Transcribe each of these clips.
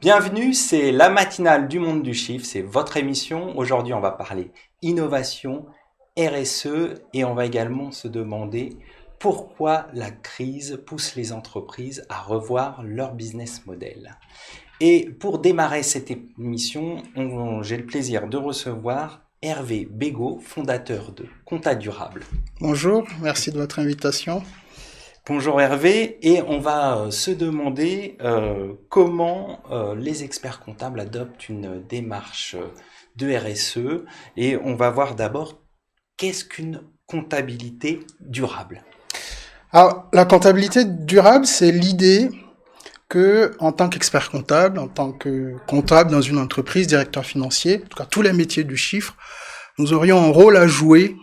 Bienvenue, c'est la matinale du monde du chiffre, c'est votre émission. Aujourd'hui, on va parler innovation, RSE et on va également se demander pourquoi la crise pousse les entreprises à revoir leur business model. Et pour démarrer cette émission, j'ai le plaisir de recevoir Hervé Bégaud, fondateur de Compta Durable. Bonjour, merci de votre invitation. Bonjour Hervé, et on va se demander comment les experts comptables adoptent une démarche de RSE, et on va voir d'abord qu'est-ce qu'une comptabilité durable. Alors, la comptabilité durable, c'est l'idée que, en tant qu'expert comptable, en tant que comptable dans une entreprise, directeur financier, en tout cas tous les métiers du chiffre, nous aurions un rôle à jouer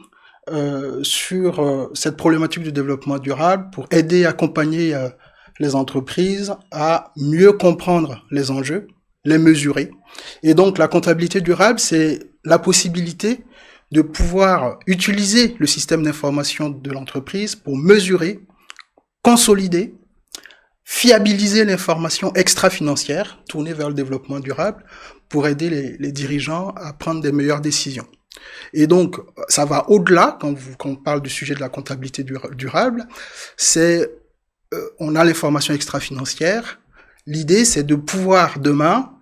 sur cette problématique du développement durable pour aider et accompagner les entreprises à mieux comprendre les enjeux, les mesurer. Et donc, la comptabilité durable, c'est la possibilité de pouvoir utiliser le système d'information de l'entreprise pour mesurer, consolider, fiabiliser l'information extra-financière tournée vers le développement durable pour aider les dirigeants à prendre des meilleures décisions. Et donc, ça va au-delà, quand on parle du sujet de la comptabilité durable, on a l'information extra-financière. L'idée, c'est de pouvoir demain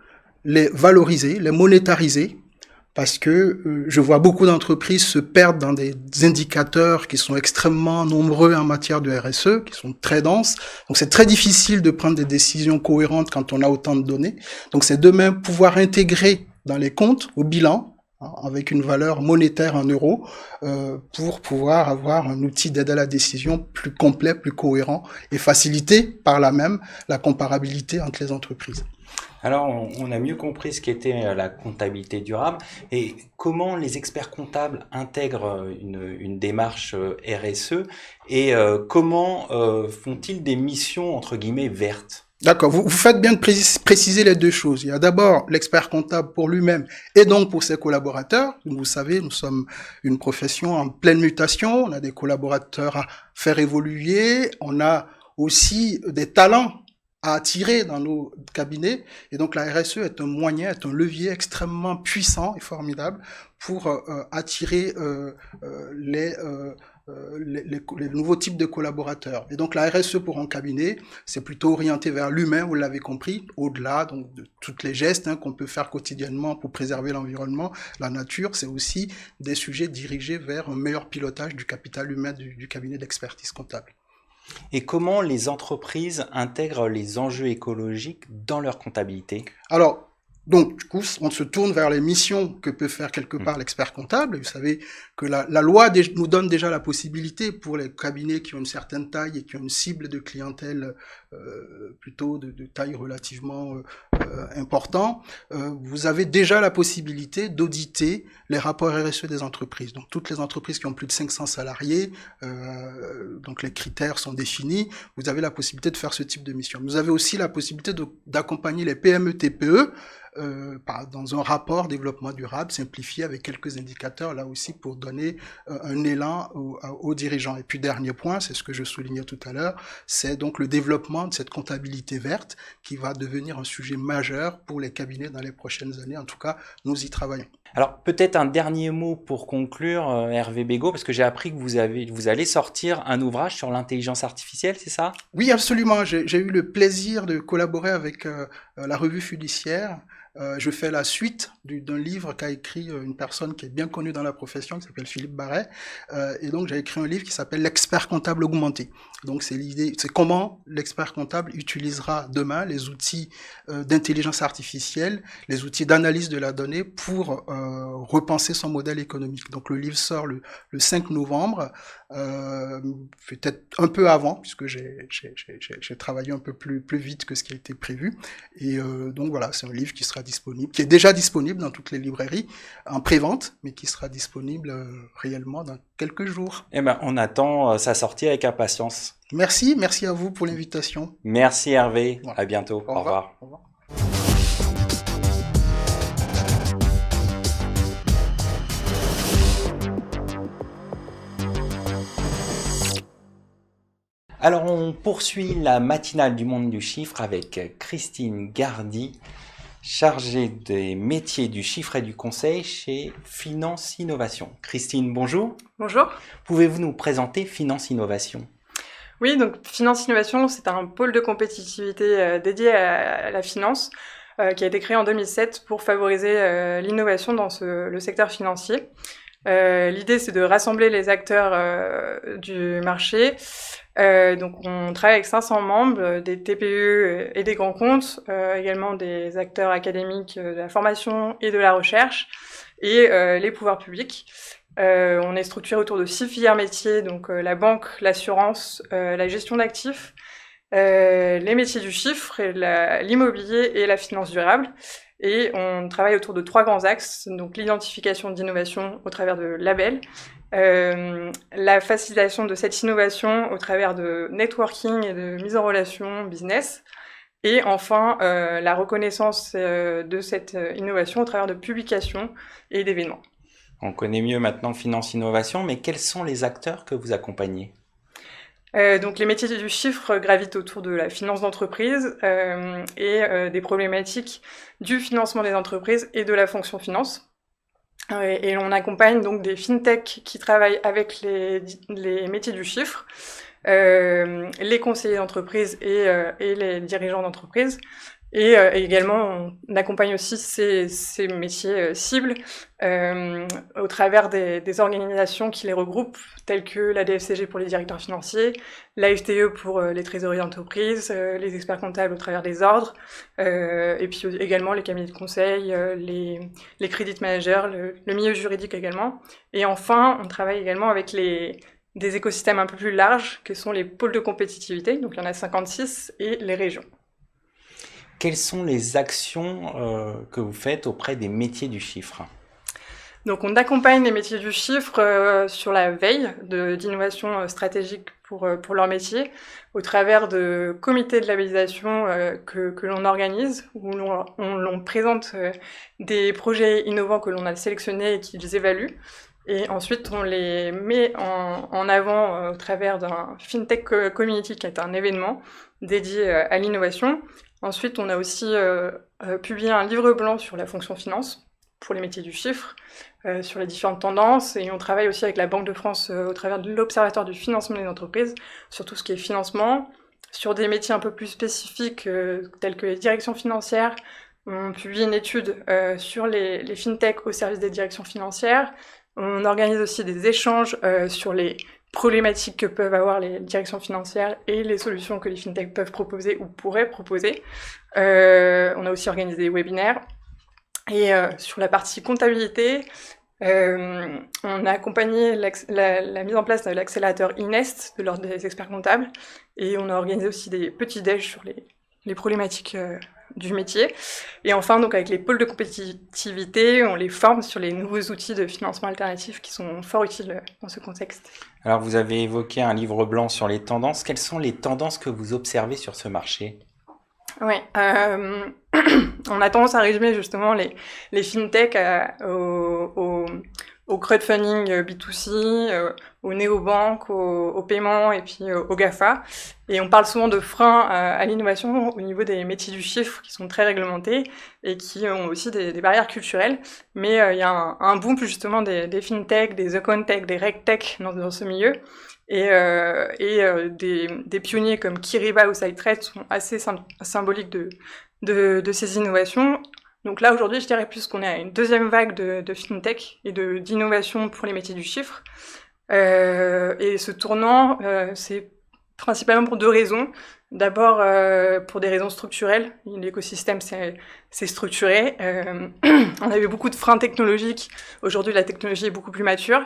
les valoriser, les monétariser, parce que je vois beaucoup d'entreprises se perdre dans des indicateurs qui sont extrêmement nombreux en matière de RSE, qui sont très denses. Donc c'est très difficile de prendre des décisions cohérentes quand on a autant de données. Donc c'est demain pouvoir intégrer dans les comptes, au bilan, avec une valeur monétaire en euros, pour pouvoir avoir un outil d'aide à la décision plus complet, plus cohérent et faciliter par là même la comparabilité entre les entreprises. Alors, on a mieux compris ce qu'était la comptabilité durable et comment les experts comptables intègrent une démarche RSE et comment font-ils des missions entre guillemets vertes? D'accord, vous faites bien de préciser les deux choses. Il y a d'abord l'expert comptable pour lui-même et donc pour ses collaborateurs. Vous savez, nous sommes une profession en pleine mutation, on a des collaborateurs à faire évoluer, on a aussi des talents à attirer dans nos cabinets. Et donc la RSE est un moyen, est un levier extrêmement puissant et formidable pour attirer les nouveaux types de collaborateurs. Et donc la RSE pour un cabinet, c'est plutôt orienté vers l'humain, vous l'avez compris, au-delà donc de toutes les gestes qu'on peut faire quotidiennement pour préserver l'environnement, la nature, c'est aussi des sujets dirigés vers un meilleur pilotage du capital humain du cabinet d'expertise comptable. Et comment les entreprises intègrent les enjeux écologiques dans leur comptabilité? Alors, donc, du coup, on se tourne vers les missions que peut faire quelque part l'expert comptable. Vous savez que la loi nous donne déjà la possibilité pour les cabinets qui ont une certaine taille et qui ont une cible de clientèle plutôt de taille relativement important. Vous avez déjà la possibilité d'auditer les rapports RSE des entreprises. Donc, toutes les entreprises qui ont plus de 500 salariés, donc les critères sont définis. Vous avez la possibilité de faire ce type de mission. Vous avez aussi la possibilité d'accompagner les PME-TPE dans un rapport développement durable simplifié avec quelques indicateurs là aussi pour donner un élan aux dirigeants. Et puis dernier point, c'est ce que je soulignais tout à l'heure, c'est donc le développement de cette comptabilité verte qui va devenir un sujet majeur pour les cabinets dans les prochaines années. En tout cas, nous y travaillons. Alors peut-être un dernier mot pour conclure, Hervé Bégaud, parce que j'ai appris que vous allez sortir un ouvrage sur l'intelligence artificielle, c'est ça? Oui, absolument. J'ai eu le plaisir de collaborer avec la revue Fiduciaire. Je fais la suite d'un livre qu'a écrit une personne qui est bien connue dans la profession, qui s'appelle Philippe Barret. Et donc, j'ai écrit un livre qui s'appelle L'expert comptable augmenté. Donc, c'est l'idée, c'est comment l'expert comptable utilisera demain les outils d'intelligence artificielle, les outils d'analyse de la donnée pour repenser son modèle économique. Donc, le livre sort le 5 novembre, peut-être un peu avant, puisque j'ai travaillé un peu plus vite que ce qui a été prévu. Et donc, voilà, c'est un livre qui sera disponible, qui est déjà disponible dans toutes les librairies en pré-vente, mais qui sera disponible réellement dans quelques jours. Eh ben, on attend sa sortie avec impatience. Merci à vous pour l'invitation. Merci Hervé, Voilà. à bientôt, Au revoir. Au revoir. Alors, on poursuit la matinale du monde du chiffre avec Christine Gardy, chargée des métiers du chiffre et du conseil chez Finance Innovation. Christine, bonjour. Bonjour. Pouvez-vous nous présenter Finance Innovation ? Oui, donc Finance Innovation, c'est un pôle de compétitivité dédié à la finance qui a été créé en 2007 pour favoriser l'innovation dans le secteur financier. L'idée, c'est de rassembler les acteurs du marché. Donc, on travaille avec 500 membres, des TPE et des grands comptes, également des acteurs académiques de la formation et de la recherche, et les pouvoirs publics. On est structuré autour de 6 filières métiers, donc la banque, l'assurance, la gestion d'actifs, les métiers du chiffre, l'immobilier et la finance durable. Et on travaille autour de 3 grands axes, donc l'identification d'innovation au travers de labels, la facilitation de cette innovation au travers de networking et de mise en relation business, et enfin la reconnaissance de cette innovation au travers de publications et d'événements. On connaît mieux maintenant Finance Innovation, mais quels sont les acteurs que vous accompagnez ? Donc les métiers du chiffre gravitent autour de la finance d'entreprise et des problématiques du financement des entreprises et de la fonction finance. Et on accompagne donc des fintechs qui travaillent avec les métiers du chiffre, les conseillers d'entreprise et les dirigeants d'entreprise. Et également, on accompagne aussi ces métiers cibles au travers des organisations qui les regroupent, telles que la DFCG pour les directeurs financiers, la FTE pour les trésoriers d'entreprise, les experts comptables au travers des ordres, et puis également les cabinets de conseil, les credit managers, le milieu juridique également. Et enfin, on travaille également avec des écosystèmes un peu plus larges, que sont les pôles de compétitivité, donc il y en a 56, et les régions. Quelles sont les actions que vous faites auprès des métiers du chiffre ? Donc on accompagne les métiers du chiffre sur la veille d'innovation stratégique pour leur métier, au travers de comités de labellisation que l'on organise, où l'on présente des projets innovants que l'on a sélectionnés et qu'ils évaluent. Et ensuite, on les met en avant au travers d'un FinTech Community, qui est un événement dédié à l'innovation. Ensuite, on a aussi publié un livre blanc sur la fonction finance pour les métiers du chiffre, sur les différentes tendances. Et on travaille aussi avec la Banque de France au travers de l'Observatoire du financement des entreprises, sur tout ce qui est financement, sur des métiers un peu plus spécifiques tels que les directions financières. On publie une étude sur les fintechs au service des directions financières. On organise aussi des échanges sur les problématiques que peuvent avoir les directions financières et les solutions que les fintechs peuvent proposer ou pourraient proposer. On a aussi organisé des webinaires. Et sur la partie comptabilité, on a accompagné la mise en place de l'accélérateur INEST de l'Ordre des experts comptables, et on a organisé aussi des petits déj sur les problématiques du métier. Et enfin, donc avec les pôles de compétitivité, on les forme sur les nouveaux outils de financement alternatif qui sont fort utiles dans ce contexte. Alors, vous avez évoqué un livre blanc sur les tendances. Quelles sont les tendances que vous observez sur ce marché ? Oui, on a tendance à résumer justement les fintechs au crowdfunding B2C, aux néobanques, aux paiements et puis aux GAFA. Et on parle souvent de freins à l'innovation au niveau des métiers du chiffre qui sont très réglementés et qui ont aussi des barrières culturelles. Mais il y a un boom justement des fintechs, des econtech, des regtech dans ce milieu. Et des pionniers comme Kyriba ou SideTrade sont assez symboliques de ces innovations. Donc là, aujourd'hui, je dirais plus qu'on est à une deuxième vague de fintech et d'innovation pour les métiers du chiffre. Et ce tournant, c'est principalement pour 2 raisons. D'abord, pour des raisons structurelles. L'écosystème s'est structuré. On avait beaucoup de freins technologiques. Aujourd'hui, la technologie est beaucoup plus mature.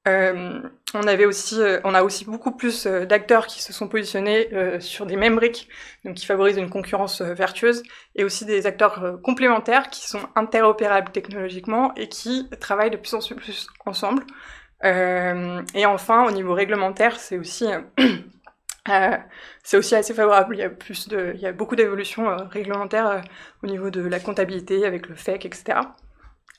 On a aussi beaucoup plus d'acteurs qui se sont positionnés sur des mêmes briques, donc qui favorisent une concurrence vertueuse, et aussi des acteurs complémentaires qui sont interopérables technologiquement et qui travaillent de plus en plus ensemble. Et enfin, au niveau réglementaire, c'est aussi assez favorable. Il y a beaucoup d'évolutions réglementaires au niveau de la comptabilité avec le FEC, etc.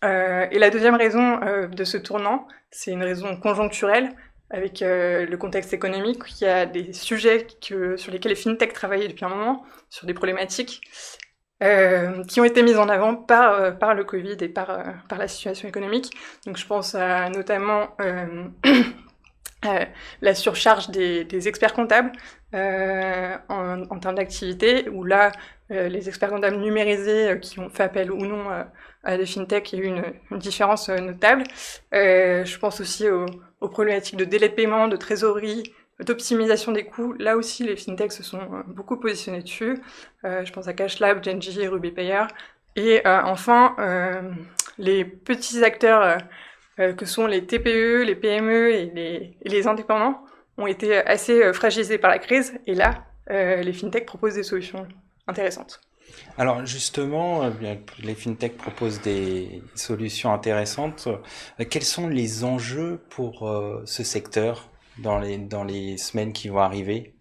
Et la deuxième raison de ce tournant, c'est une raison conjoncturelle. avec le contexte économique. Il y a des sujets sur lesquels les fintech travaillaient depuis un moment, sur des problématiques qui ont été mises en avant par le Covid et par la situation économique. Donc je pense à notamment la surcharge des experts comptables en termes d'activité, où là, les experts comptables numérisés qui ont fait appel ou non à des fintechs, il y a eu une différence notable. Je pense aussi aux problématiques de délai de paiement, de trésorerie, d'optimisation des coûts. Là aussi, les fintechs se sont beaucoup positionnés dessus. Je pense à CashLab, Genji et RubyPayer. Et enfin, les petits acteurs que sont les TPE, les PME et les indépendants ont été assez fragilisés par la crise. Et là, les fintechs proposent des solutions intéressantes. Alors justement, les fintechs proposent des solutions intéressantes. Quels sont les enjeux pour ce secteur dans les semaines qui vont arriver?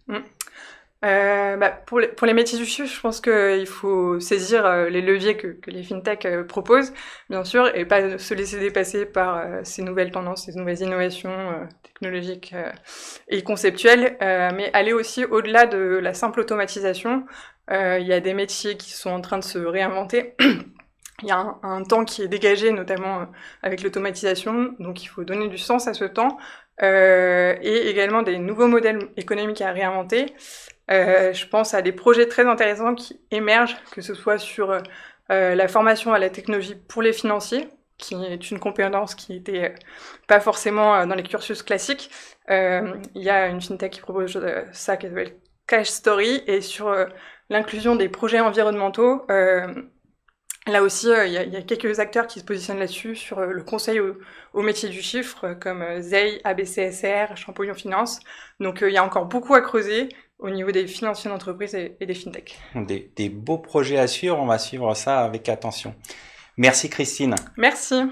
Pour les métiers du chiffre, je pense qu'il faut saisir les leviers que les fintechs proposent, bien sûr, et pas se laisser dépasser par ces nouvelles tendances, ces nouvelles innovations technologiques et conceptuelles, mais aller aussi au-delà de la simple automatisation. Il y a des métiers qui sont en train de se réinventer. Il y a un temps qui est dégagé, notamment avec l'automatisation, donc il faut donner du sens à ce temps, et également des nouveaux modèles économiques à réinventer. Je pense à des projets très intéressants qui émergent, que ce soit sur la formation à la technologie pour les financiers, qui est une compétence qui n'était pas forcément dans les cursus classiques. Il y a une fintech qui propose ça, qui s'appelle Cash Story, et sur l'inclusion des projets environnementaux, là aussi, il y a quelques acteurs qui se positionnent là-dessus, sur le conseil au métier du chiffre, comme Zei, ABCSR, Champollion Finance. Donc il y a encore beaucoup à creuser au niveau des financiers d'entreprise et des fintechs. Des beaux projets à suivre, on va suivre ça avec attention. Merci Christine. Merci.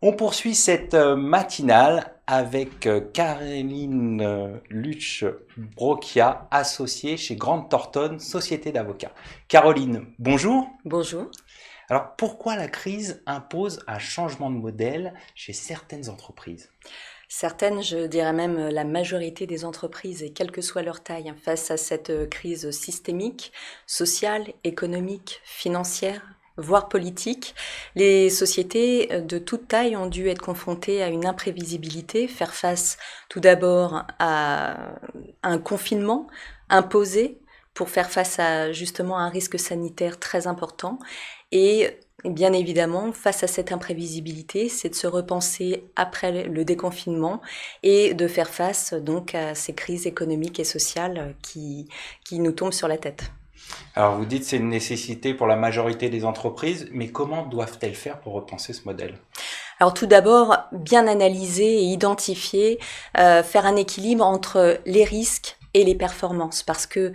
On poursuit cette matinale avec Caroline Luch-Brochia, associée chez Grant Thornton, société d'avocats. Caroline, bonjour. Bonjour. Alors, pourquoi la crise impose un changement de modèle chez certaines entreprises ? Certaines, je dirais même la majorité des entreprises, et quelle que soit leur taille, face à cette crise systémique, sociale, économique, financière, voire politique, les sociétés de toute taille ont dû être confrontées à une imprévisibilité, faire face tout d'abord à un confinement imposé pour faire face à justement un risque sanitaire très important. Et bien évidemment, face à cette imprévisibilité, c'est de se repenser après le déconfinement et de faire face donc à ces crises économiques et sociales qui nous tombent sur la tête. Alors vous dites que c'est une nécessité pour la majorité des entreprises, mais comment doivent-elles faire pour repenser ce modèle ? Alors tout d'abord, bien analyser et identifier, faire un équilibre entre les risques et les performances, parce que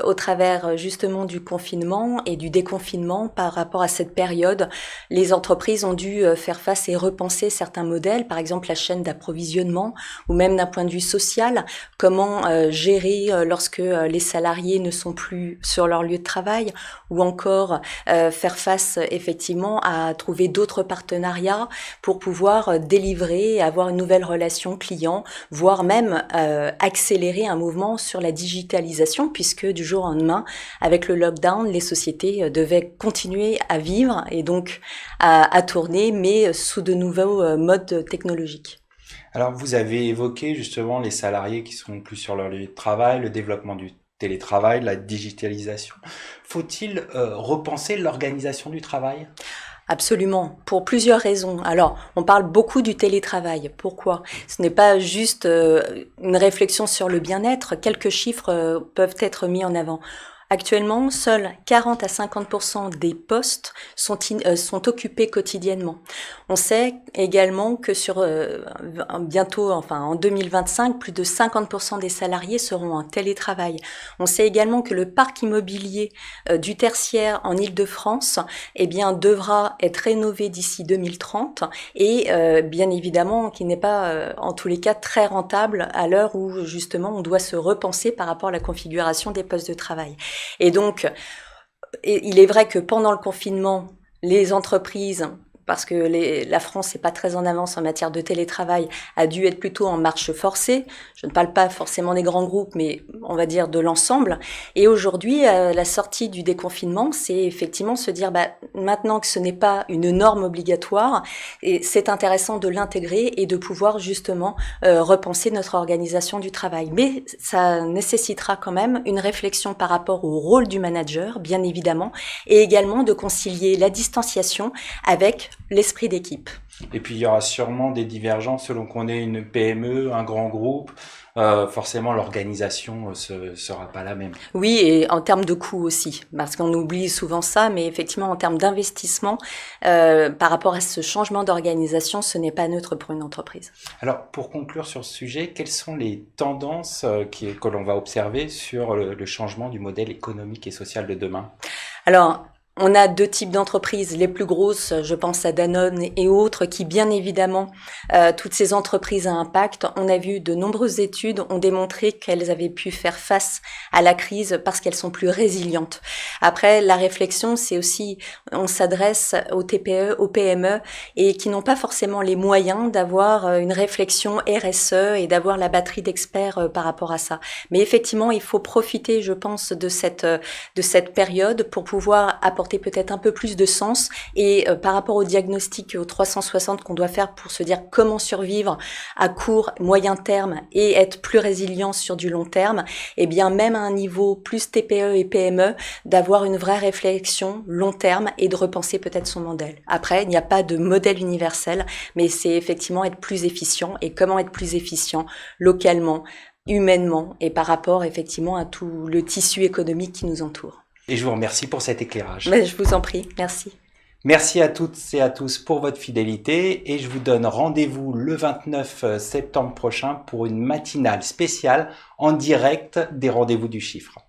au travers justement du confinement et du déconfinement, par rapport à cette période, les entreprises ont dû faire face et repenser certains modèles, par exemple la chaîne d'approvisionnement, ou même d'un point de vue social, comment gérer lorsque les salariés ne sont plus sur leur lieu de travail, ou encore faire face effectivement à trouver d'autres partenariats pour pouvoir délivrer, avoir une nouvelle relation client, voire même accélérer un mouvement sur la digitalisation, puisque du jour au lendemain, avec le lockdown, les sociétés devaient continuer à vivre et donc à tourner, mais sous de nouveaux modes technologiques. Alors vous avez évoqué justement les salariés qui sont plus sur leur lieu de travail, le développement du télétravail, la digitalisation. Faut-il repenser l'organisation du travail ? Absolument, pour plusieurs raisons. Alors, on parle beaucoup du télétravail. Pourquoi ? Ce n'est pas juste une réflexion sur le bien-être. Quelques chiffres peuvent être mis en avant. Actuellement, seuls 40 à 50% des postes sont occupés quotidiennement. On sait également que bientôt, en 2025, plus de 50% des salariés seront en télétravail. On sait également que le parc immobilier du tertiaire en Île-de-France, devra être rénové d'ici 2030 et bien évidemment qui n'est pas en tous les cas très rentable à l'heure où justement on doit se repenser par rapport à la configuration des postes de travail. Et donc, il est vrai que pendant le confinement, les entreprises, parce que la France n'est pas très en avance en matière de télétravail, a dû être plutôt en marche forcée. Je ne parle pas forcément des grands groupes, mais on va dire de l'ensemble. Et aujourd'hui, la sortie du déconfinement, c'est effectivement se dire, maintenant que ce n'est pas une norme obligatoire, et c'est intéressant de l'intégrer et de pouvoir justement repenser notre organisation du travail. Mais ça nécessitera quand même une réflexion par rapport au rôle du manager, bien évidemment, et également de concilier la distanciation avec l'esprit d'équipe. Et puis il y aura sûrement des divergences selon qu'on est une PME, un grand groupe. Forcément, l'organisation sera pas la même. Oui, et en termes de coûts aussi, parce qu'on oublie souvent ça, mais effectivement, en termes d'investissement, par rapport à ce changement d'organisation, ce n'est pas neutre pour une entreprise. Alors, pour conclure sur ce sujet, quelles sont les tendances que l'on va observer sur le changement du modèle économique et social de demain? Alors, on a deux types d'entreprises, les plus grosses, je pense à Danone et autres, qui bien évidemment, toutes ces entreprises à impact, on a vu de nombreuses études ont démontré qu'elles avaient pu faire face à la crise parce qu'elles sont plus résilientes. Après, la réflexion, c'est aussi, on s'adresse aux TPE, aux PME, et qui n'ont pas forcément les moyens d'avoir une réflexion RSE et d'avoir la batterie d'experts par rapport à ça. Mais effectivement, il faut profiter, je pense, de cette période pour pouvoir apporter peut-être un peu plus de sens et par rapport au diagnostic aux 360 qu'on doit faire pour se dire comment survivre à court, moyen terme et être plus résilient sur du long terme, et bien même à un niveau plus TPE et PME, d'avoir une vraie réflexion long terme et de repenser peut-être son modèle. Après, il n'y a pas de modèle universel, mais c'est effectivement être plus efficient. Et comment être plus efficient localement, humainement et par rapport effectivement à tout le tissu économique qui nous entoure. Et je vous remercie pour cet éclairage. Mais je vous en prie, merci. Merci à toutes et à tous pour votre fidélité et je vous donne rendez-vous le 29 septembre prochain pour une matinale spéciale en direct des rendez-vous du chiffre.